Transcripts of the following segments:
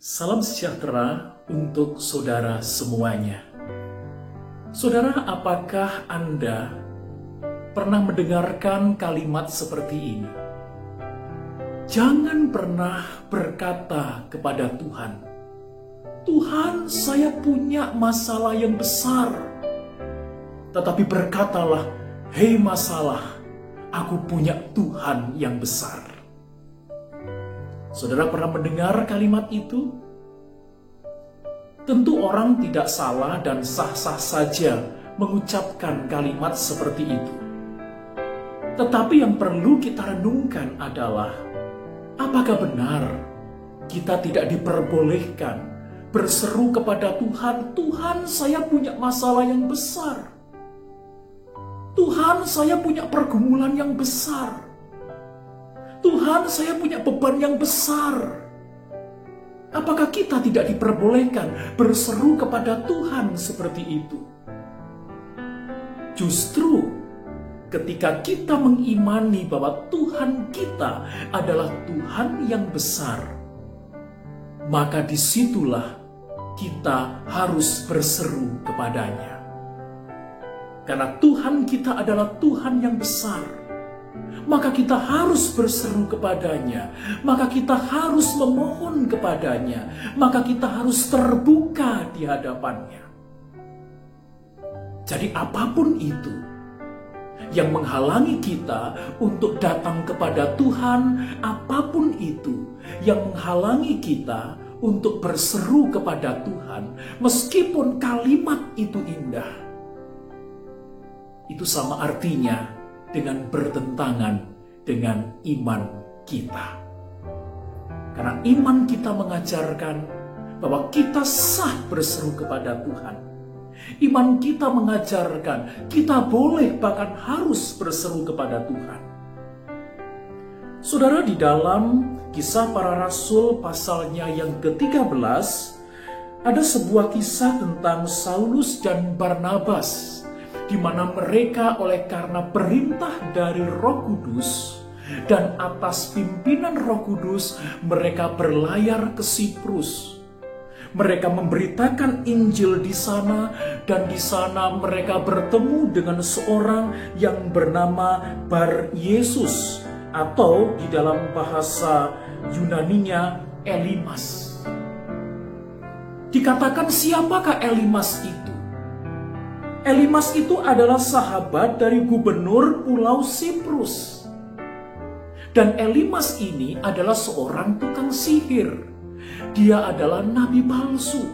Salam sejahtera untuk saudara semuanya. Saudara, apakah Anda pernah mendengarkan kalimat seperti ini? Jangan pernah berkata kepada Tuhan, "Tuhan, saya punya masalah yang besar." Tetapi berkatalah, "Hei masalah, aku punya Tuhan yang besar." Saudara pernah mendengar kalimat itu? Tentu orang tidak salah dan sah-sah saja mengucapkan kalimat seperti itu. Tetapi yang perlu kita renungkan adalah, apakah benar kita tidak diperbolehkan berseru kepada Tuhan, "Tuhan, saya punya masalah yang besar. Tuhan, saya punya pergumulan yang besar. Tuhan, saya punya beban yang besar." Apakah kita tidak diperbolehkan berseru kepada Tuhan seperti itu? Justru ketika kita mengimani bahwa Tuhan kita adalah Tuhan yang besar, maka disitulah kita harus berseru kepadanya. Karena Tuhan kita adalah Tuhan yang besar, maka kita harus berseru kepadanya, maka kita harus memohon kepadanya, maka kita harus terbuka di hadapannya. Jadi apapun itu yang menghalangi kita untuk datang kepada Tuhan, apapun itu yang menghalangi kita untuk berseru kepada Tuhan, meskipun kalimat itu indah, itu sama artinya dengan bertentangan dengan iman kita. Karena iman kita mengajarkan bahwa kita sah berseru kepada Tuhan. Iman kita mengajarkan kita boleh bahkan harus berseru kepada Tuhan. Saudara, di dalam Kisah Para Rasul pasalnya yang ke-13, ada sebuah kisah tentang Saulus dan Barnabas, di mana mereka oleh karena perintah dari Roh Kudus dan atas pimpinan Roh Kudus, mereka berlayar ke Siprus. Mereka memberitakan Injil di sana, dan di sana mereka bertemu dengan seorang yang bernama Bar Yesus, atau di dalam bahasa Yunaninya Elimas. Dikatakan, siapakah Elimas itu? Elimas itu adalah sahabat dari gubernur Pulau Siprus. Dan Elimas ini adalah seorang tukang sihir. Dia adalah nabi palsu.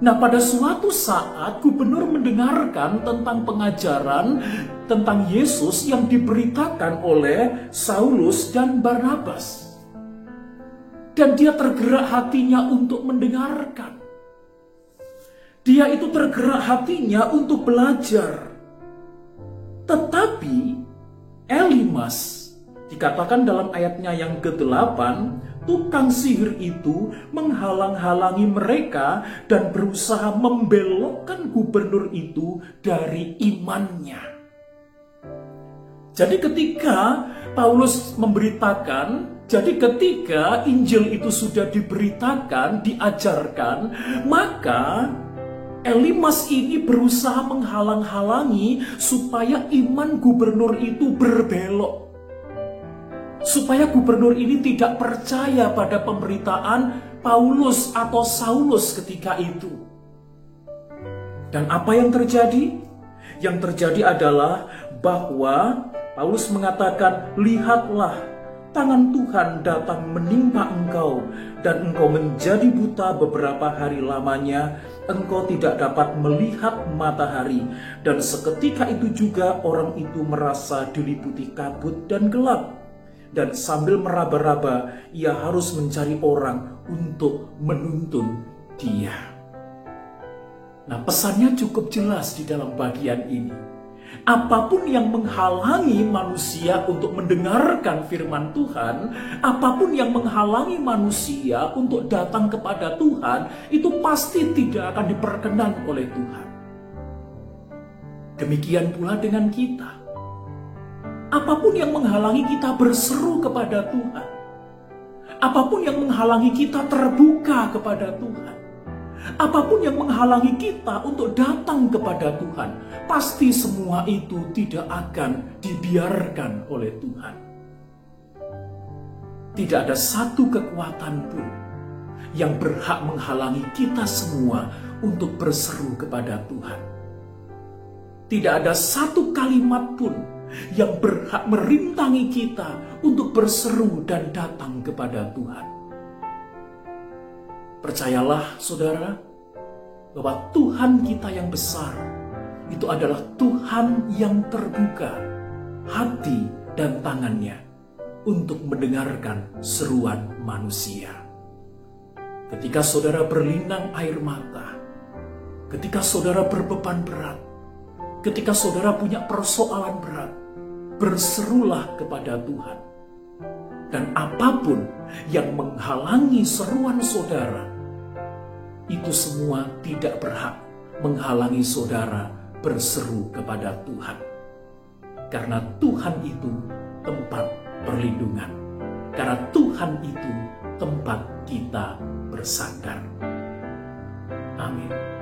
Nah, pada suatu saat gubernur mendengarkan tentang pengajaran tentang Yesus yang diberitakan oleh Saulus dan Barnabas. Dan dia tergerak hatinya untuk mendengarkan. Dia itu tergerak hatinya untuk belajar. Tetapi Elimas, dikatakan dalam ayatnya yang ke-8, tukang sihir itu menghalang-halangi mereka dan berusaha membelokkan gubernur itu dari imannya. Jadi ketika Paulus memberitakan, jadi ketika Injil itu sudah diberitakan, diajarkan, maka Elimas ini berusaha menghalang-halangi supaya iman gubernur itu berbelok. Supaya gubernur ini tidak percaya pada pemberitaan Paulus atau Saulus ketika itu. Dan apa yang terjadi? Yang terjadi adalah bahwa Paulus mengatakan, "Lihatlah, tangan Tuhan datang menimpa engkau, dan engkau menjadi buta beberapa hari lamanya. Engkau tidak dapat melihat matahari, dan seketika itu juga orang itu merasa diliputi kabut dan gelap. Dan sambil meraba-raba, ia harus mencari orang untuk menuntun dia." Nah, pesannya cukup jelas di dalam bagian ini. Apapun yang menghalangi manusia untuk mendengarkan firman Tuhan, apapun yang menghalangi manusia untuk datang kepada Tuhan, itu pasti tidak akan diperkenan oleh Tuhan. Demikian pula dengan kita. Apapun yang menghalangi kita berseru kepada Tuhan, Apapun yang menghalangi kita terbuka kepada Tuhan, apapun yang menghalangi kita untuk datang kepada Tuhan, pasti semua itu tidak akan dibiarkan oleh Tuhan. Tidak ada satu kekuatan pun yang berhak menghalangi kita semua untuk berseru kepada Tuhan. Tidak ada satu kalimat pun yang berhak merintangi kita untuk berseru dan datang kepada Tuhan. Percayalah saudara, bahwa Tuhan kita yang besar itu adalah Tuhan yang terbuka hati dan tangannya untuk mendengarkan seruan manusia. Ketika saudara berlinang air mata, ketika saudara berbeban berat, ketika saudara punya persoalan berat, berserulah kepada Tuhan. Dan apapun yang menghalangi seruan saudara, itu semua tidak berhak menghalangi saudara berseru kepada Tuhan. Karena Tuhan itu tempat perlindungan. Karena Tuhan itu tempat kita bersandar. Amin.